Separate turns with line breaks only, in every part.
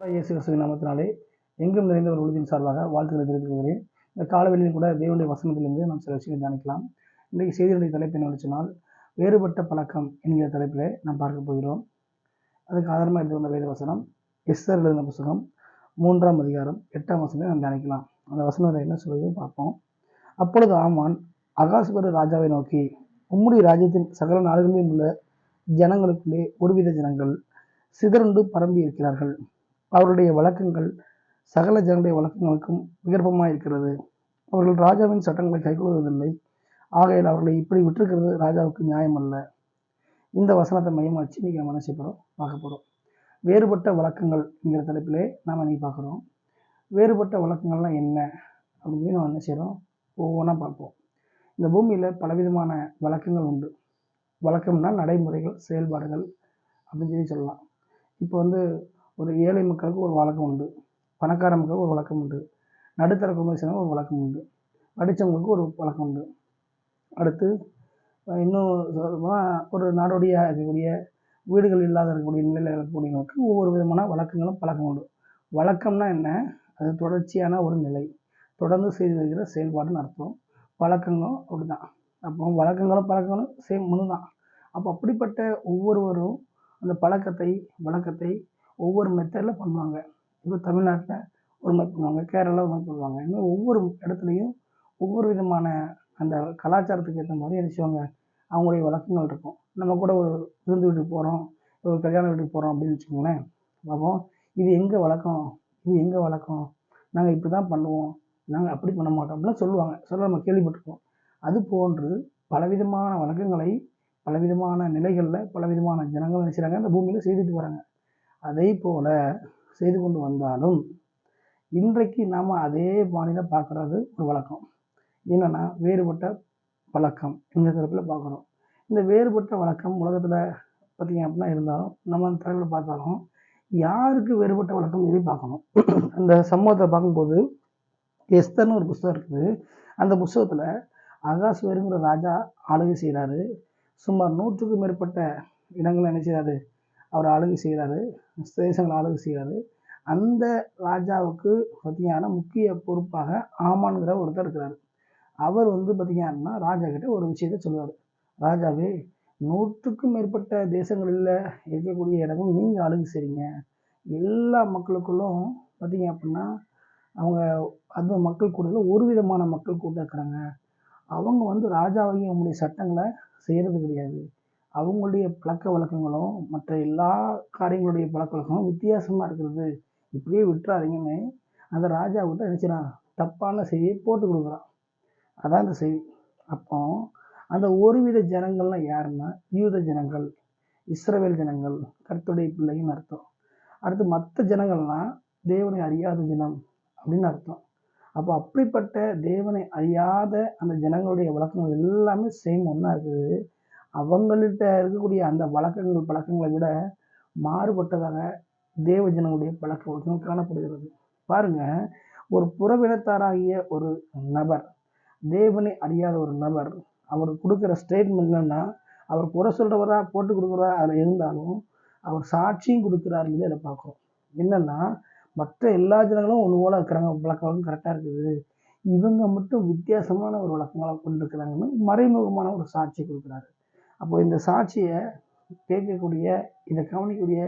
இயேசு கிறிஸ்துவின் நாமத்தினாலே எங்கும் நிறைந்த ஒரு உலகின் சார்பாக வாழ்த்துக்களை தெரிவித்துக் கொள்கிறேன். இந்த காலவெளியில் கூட தேவனுடைய வசனத்திலிருந்து நாம் சில விஷயங்களை தியானிக்கலாம். இன்றைக்கு செய்தியுடைய தலைப்பு என்னவென்று சொன்னால், வேறுபட்ட பழக்கம் என்கிற தலைப்பில் நாம் பார்க்க போகிறோம். அதுக்கு ஆதாரமாக எடுத்து வந்த வேத வசனம் எஸ்தர் எழுதின புத்தகம் 3ஆம் அதிகாரம் 8ஆம் வசனத்தை நாம் தியானிக்கலாம். அந்த வசனத்தில் என்ன சொல்லுது பார்ப்போம். அப்பொழுது ஆமான் அகாசுவர ராஜாவை நோக்கி, உம்முடைய ராஜ்யத்தின் சகல நாடுகளிலும் உள்ள ஜனங்களுக்குள்ளே ஒருவித ஜனங்கள் சிதறுண்டு பரம்பி இருக்கிறார்கள். அவருடைய வழக்கங்கள் சகல ஜனங்களுடைய வழக்கங்களுக்கும் விகற்பமாக இருக்கிறது. அவர்கள் ராஜாவின் சட்டங்களை கைக்கொள்வதில்லை. ஆகையால் அவர்களை இப்படி விட்டிருக்கிறது ராஜாவுக்கு நியாயம் அல்ல. இந்த வசனத்தை மையமாச்சு இன்னைக்கு நம்ம என்ன செய்ய போகிறோம் பார்க்க போகிறோம். வேறுபட்ட வழக்கங்கள் என்கிற தலைப்பிலே நாம் இன்னைக்கு பார்க்குறோம். வேறுபட்ட வழக்கங்கள்லாம் என்ன அப்படின்னு நம்ம என்ன செய்கிறோம் ஒவ்வொன்றா பார்ப்போம். இந்த பூமியில் பலவிதமான வழக்கங்கள் உண்டு. வழக்கம்னா நடைமுறைகள், செயல்பாடுகள் அப்படின்னு சொல்லலாம். இப்போ ஒரு ஏழை மக்களுக்கு ஒரு வழக்கம் உண்டு, பணக்கார மக்களுக்கு ஒரு வழக்கம் உண்டு, நடுத்தர குடும்பத்தினருக்கு ஒரு வழக்கம் உண்டு, படித்தவங்களுக்கு ஒரு வழக்கம் உண்டு. அடுத்து இன்னும் ஒரு நாடோடியாக இருக்கக்கூடிய வீடுகள் இல்லாத இருக்கக்கூடிய நிலையில் இருக்கக்கூடியவங்களுக்கு ஒவ்வொரு விதமான வழக்கங்களும் பழக்கம் உண்டு. வழக்கம்னா என்ன? அது தொடர்ச்சியான ஒரு நிலை, தொடர்ந்து செய்து வருகிற செயல்பாடுன்னு அர்த்தம். பழக்கங்களும் அப்படிதான். அப்போ வழக்கங்களும் பழக்கங்களும் சேம் ஒன்று தான். அப்போ அப்படிப்பட்ட ஒவ்வொருவரும் அந்த வழக்கத்தை ஒவ்வொரு மெத்தடில் பண்ணுவாங்க. இப்போ தமிழ்நாட்டில் ஒரு மாதிரி பண்ணுவாங்க, கேரளாவில் ஒரு மாதிரி பண்ணுவாங்க. இன்னும் ஒவ்வொரு இடத்துலையும் ஒவ்வொரு விதமான அந்த கலாச்சாரத்துக்கு ஏற்ற மாதிரி என்ன செய்வாங்க, அவங்களுடைய வழக்கங்கள் இருக்கும். நம்ம கூட ஒரு விருந்து வீட்டுக்கு போகிறோம், ஒரு கல்யாண வீட்டுக்கு போகிறோம் அப்படின்னு வச்சுக்கோங்களேன். பார்ப்போம், இது எங்கள் வழக்கம், நாங்கள் இப்படி தான் பண்ணுவோம், நாங்கள் அப்படி பண்ண மாட்டோம் அப்படிலாம் சொல்ல நம்ம கேள்விப்பட்டிருக்கோம். அது போன்று பலவிதமான வழக்கங்களை பலவிதமான நிலைகளில் பலவிதமான ஜனங்கள் என்ன செய்கிறாங்க, இந்த பூமியில் செய்துட்டு வராங்க. அதை போல செய்து கொண்டு வந்தாலும் இன்றைக்கு நாம் அதே பாணியில பார்க்குறது ஒரு வழக்கம். என்னென்னா வேறுபட்ட பழக்கம் இந்த தரப்பில் பார்க்குறோம். இந்த வேறுபட்ட வழக்கம் உலகத்தில் பார்த்தீங்க அப்படின்னா இருந்தாலும் நம்ம அந்த தரப்பில் பார்த்தாலும் யாருக்கு வேறுபட்ட வழக்கம் சொல்லி பார்க்கணும். அந்த சம்பவத்தை பார்க்கும்போது எஸ்தர்னு ஒரு புஸ்தகம் இருக்குது. அந்த புஸ்தகத்தில் அகாஸ்வேருங்கிற ராஜா ஆளுகை செய்கிறாரு. சுமார் 100க்கும் மேற்பட்ட இடங்களை என்ன செய்கிறாரு, அவர் ஆளுகை செய்கிறாரு, தேசங்களை ஆளுகை செய்கிறாரு. அந்த ராஜாவுக்கு பார்த்தீங்கன்னா முக்கிய பொறுப்பாக ஆமான்கிற ஒருத்தர் இருக்கிறார். அவர் பார்த்தீங்கன்னா ராஜா கிட்ட ஒரு விஷயத்த சொல்லுவார். ராஜாவே, 100க்கும் மேற்பட்ட தேசங்களில் இருக்கக்கூடிய இடமும் நீங்கள் ஆளுகை செய்கிறீங்க. எல்லா மக்களுக்குள்ளும் பார்த்தீங்க அப்படின்னா அவங்க அந்த மக்கள் கூட்டத்தில் ஒரு விதமான மக்கள் கூட்டம் இருக்கிறாங்க. அவங்க ராஜாவையும் உங்களுடைய சட்டங்களை செய்கிறது கிடையாது. அவங்களுடைய பழக்க வழக்கங்களும் மற்ற எல்லா காரியங்களுடைய பழக்க வழக்கங்களும் வித்தியாசமாக இருக்கிறது. இப்படியே விட்டுறாதீங்கன்னு அந்த ராஜாவுக்கிட்ட நினச்சிடான் தப்பான செய்தியை போட்டு கொடுக்குறான். அதான் இந்த செய்தி. அப்போ அந்த ஒருவித ஜனங்கள்லாம் யாருன்னா யூத ஜனங்கள், இஸ்ரவேல் ஜனங்கள், கர்த்தருடைய பிள்ளைன்னு அர்த்தம். அடுத்து மற்ற ஜனங்கள்லாம் தேவனை அறியாத ஜனம் அப்படின்னு அர்த்தம். அப்போ அப்படிப்பட்ட தேவனை அறியாத அந்த ஜனங்களுடைய வழக்கங்கள் எல்லாமே சேம் ஒன்றா இருக்குது. அவங்கள்ட்ட இருக்கக்கூடிய அந்த பழக்கங்களை விட மாறுபட்டதாக தேவ ஜனங்களுடைய பழக்க வழக்கங்கள் காணப்படுகிறது. பாருங்க, ஒரு புறவினத்தாராகிய ஒரு நபர், தேவனை அறியாத ஒரு நபர், அவர் கொடுக்குற ஸ்டேட்மெண்ட் என்னன்னா, அவர் குறை சொல்றவரா போட்டு கொடுக்குறவரா அதில் இருந்தாலும் அவர் சாட்சியும் கொடுக்குறாருன்னு அதை பார்க்குறோம். என்னன்னா, மற்ற எல்லா ஜனங்களும் ஒன்று போல இருக்கிறாங்க, பழக்க வழக்கம் கரெக்டாக இருக்குது, இவங்க மட்டும் வித்தியாசமான ஒரு வழக்கங்களை கொண்டு இருக்கிறாங்கன்னு மறைமுகமான ஒரு சாட்சி கொடுக்குறாரு. அப்போ இந்த சாட்சியை கேட்கக்கூடிய, இதை கவனிக்கக்கூடிய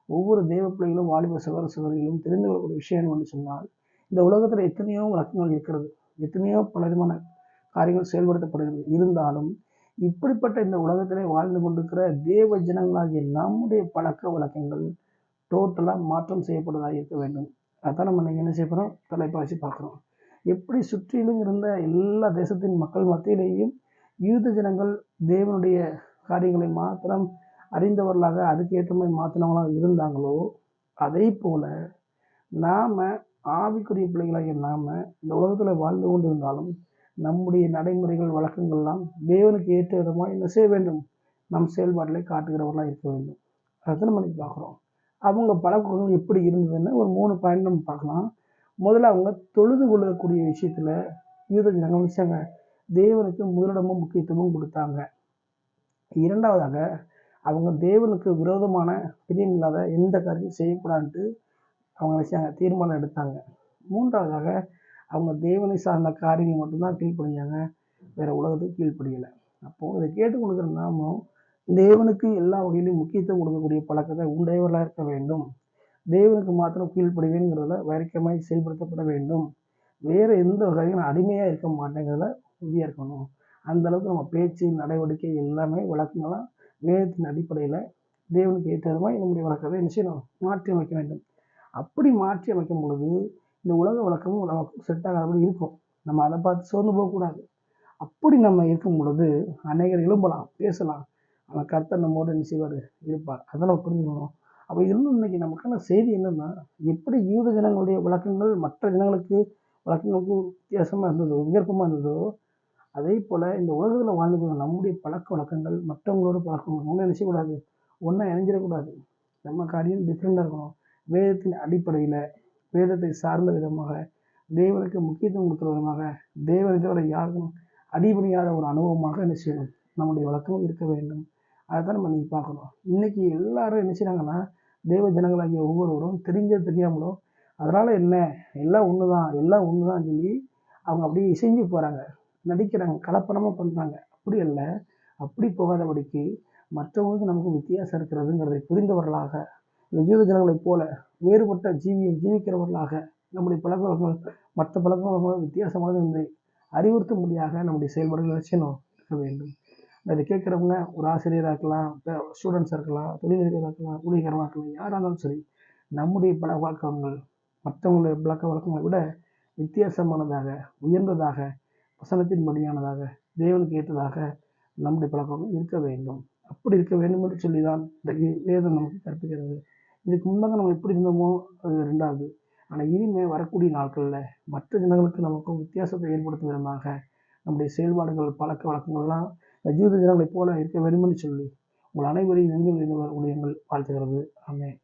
ஒவ்வொரு தேவ பிள்ளைகளும், வாலிப சகோதர சகோதரிகளும் தெரிந்து கொள்ளக்கூடிய விஷயம் என்னன்னு சொன்னால், இந்த உலகத்தில் எத்தனையோ வழக்கங்கள் இருக்கிறது, எத்தனையோ பலவிதமான காரியங்கள் செயல்படுத்தப்படுகிறது. இருந்தாலும் இப்படிப்பட்ட இந்த உலகத்திலே வாழ்ந்து கொண்டிருக்கிற தேவ ஜனங்களாகிய நம்முடைய பழக்க வழக்கங்கள் டோட்டலாக மாற்றம் செய்யப்படுவதாக இருக்க வேண்டும். அதான் நம்ம என்ன செய்ய போகிறோம், தலைப்பாசி பார்க்குறோம். எப்படி சுற்றிலும் இருந்த எல்லா தேசத்தின் மக்கள் மத்தியிலேயும் யூத ஜனங்கள் தேவனுடைய காரியங்களை மாத்திரம் அறிந்தவர்களாக அதுக்கு ஏற்ற மாதிரி மாற்றினவங்களாக இருந்தாங்களோ, அதே போல நாம் ஆவிக்குரிய பிள்ளைகளாகிய நாம் இந்த உலகத்தில் வாழ்ந்து கொண்டு இருந்தாலும் நம்முடைய நடைமுறைகள் வழக்கங்கள்லாம் தேவனுக்கு ஏற்ற விதமாக என்ன செய்ய வேண்டும், நம் செயல்பாட்டிலே காட்டுகிறவர்களாக இருக்க வேண்டும். அதை நம்ம பார்க்குறோம். அவங்க பழக்கங்கள் எப்படி இருந்ததுன்னு ஒரு 3 பாயிண்ட் நம்ம பார்க்கலாம். முதல்ல அவங்க தொழுது கொள்ளக்கூடிய விஷயத்தில் யூத ஜனங்கள் விஷயங்க தேவனுக்கு முதலிடமும் முக்கியத்துவமும் கொடுத்தாங்க. இரண்டாவதாக அவங்க தேவனுக்கு விரோதமான பிரியமில்லாத எந்த காரியத்தையும் செய்யக்கூடாதுன்ட்டு அவங்க நினைச்சாங்க, தீர்மானம் எடுத்தாங்க. 3வதாக அவங்க தேவனை சார்ந்த காரியங்கள் மட்டும்தான் கீழ்ப்படிஞ்சாங்க. வேற உலகத்துக்கு கீழ்ப்படியலை. அப்போது இதை கேட்டுக் கொடுக்குற நாமும் தேவனுக்கு எல்லா வகையிலும் முக்கியத்துவம் கொடுக்கக்கூடிய பழக்கத்தை உடையவர்களாக இருக்க வேண்டும். தேவனுக்கு மாத்திரம் கீழ்ப்படிவேங்கிறதுல வைராக்கியமாய் செயல்படுத்தப்பட வேண்டும். வேறு எந்த வகையும் நான் அடிமையாக இருக்க மாட்டேங்கிறதுல உறுதியாக இருக்கணும். அந்த அளவுக்கு நம்ம பேச்சு, நடவடிக்கை எல்லாமே வழக்கங்களாம் வேதத்தின் அடிப்படையில் தேவனுக்கு ஏற்றது மாதிரி நம்முடைய வழக்கத்தை என்ன செய்யணும்? மாற்றி அமைக்க வேண்டும். அப்படி மாற்றி அமைக்கும் பொழுது இந்த உலக வழக்கமும் நமக்கு செட் ஆகாதபடி இருக்கும். நம்ம அதை பார்த்து சோர்ந்து போகக்கூடாது. அப்படி நம்ம இருக்கும் பொழுது அநேகர் எழும்பலாம், பேசலாம். ஆனால் கர்த்தர் நம்மோடு என்ன செய்வார்? இருப்பார். அதை நம்ம புரிஞ்சுக்கணும். அப்போ இன்னும் இன்னைக்கு நமக்கான செய்தி என்னன்னா, எப்படி யூத ஜனங்களுடைய வழக்கங்கள் மற்ற ஜனங்களுக்கு வழக்கங்களுக்கும் வித்தியாசமாக இருந்ததோ, விகற்பமாக இருந்ததோ, அதே போல் இந்த உலகத்தில் வாழ்ந்துக்கிற நம்முடைய பழக்க வழக்கங்கள் மற்றவங்களோட பழக்கங்கள் ஒன்றும் என்ன செய்யக்கூடாது? ஒன்றா இணைஞ்சிடக்கூடாது. நம்ம காரியம் டிஃப்ரெண்ட்டாக இருக்கணும். வேதத்தின் அடிப்படையில், வேதத்தை சார்ந்த விதமாக, தேவனுக்கு முக்கியத்துவம் கொடுக்குற விதமாக, தேவனத்தோட யாருக்கும் அடிபணியாத ஒரு அனுபவமாக என்ன செய்யணும்? நம்முடைய வழக்கம் இருக்க வேண்டும். அதை தான் நம்ம இன்னைக்கு பார்க்கணும். இன்னைக்கு எல்லாரும் என்ன செய்கிறாங்கன்னா, தேவ ஜனங்களாகிய ஒவ்வொருவரும் தெரிஞ்சோ தெரியாமலோ, அதனால் என்ன, எல்லாம் ஒன்று தான், எல்லாம் ஒன்று தான் சொல்லி அவங்க அப்படியே இசைஞ்சு போகிறாங்க, நடிக்கிறாங்க, கலப்படமாக பண்ணுறாங்க. அப்படி அல்ல. அப்படி போகாதபடிக்கு மற்றவங்களுக்கு நமக்கு வித்தியாசம் இருக்கிறதுங்கிறதை புரிந்தவர்களாக, இந்த யூத ஜனங்களைப் போல வேறுபட்ட ஜீவிக்கிறவர்களாக நம்முடைய பழக்க வழக்கங்கள் மற்ற பழக்க வழக்கங்கள் வித்தியாசமானது என்பதை அறிவுறுத்தும்படியாக நம்முடைய செயல்பாடுகள் நிச்சயம் இருக்க வேண்டும். இதை கேட்குறவங்க ஒரு ஆசிரியராக இருக்கலாம், ஸ்டூடெண்ட்ஸாக இருக்கலாம், தொழிலதிபராக இருக்கலாம், ஊழியக்காரமாக இருக்கலாம், யாராக இருந்தாலும் சரி, நம்முடைய பழக்க வழக்கங்கள் மற்றவங்களுடைய பழக்க வழக்கங்களை விட வித்தியாசமானதாக, உயர்ந்ததாக, வசனத்தின்படியானதாக, தேவனுக்கு ஏற்றதாக நம்முடைய பழக்கம் இருக்க வேண்டும். அப்படி இருக்க வேண்டும் என்று சொல்லி தான் இந்த வேதம் நமக்கு கற்பிக்கிறது. இதுக்கு முன்பாக நம்ம எப்படி இருந்தோமோ அது 2வது. ஆனால் இனிமேல் வரக்கூடிய நாட்களில் மற்ற ஜனங்களுக்கு நமக்கும் வித்தியாசத்தை ஏற்படுத்தும் விதமாக நம்முடைய செயல்பாடுகள், பழக்க வழக்கங்கள்லாம் இந்த யூத ஜனங்களைப் போல இருக்க வேண்டும் என்று சொல்லி உங்கள் அனைவரையும் எங்கள் ஊழியங்கள் வாழ்த்துகிறது. ஆமென்.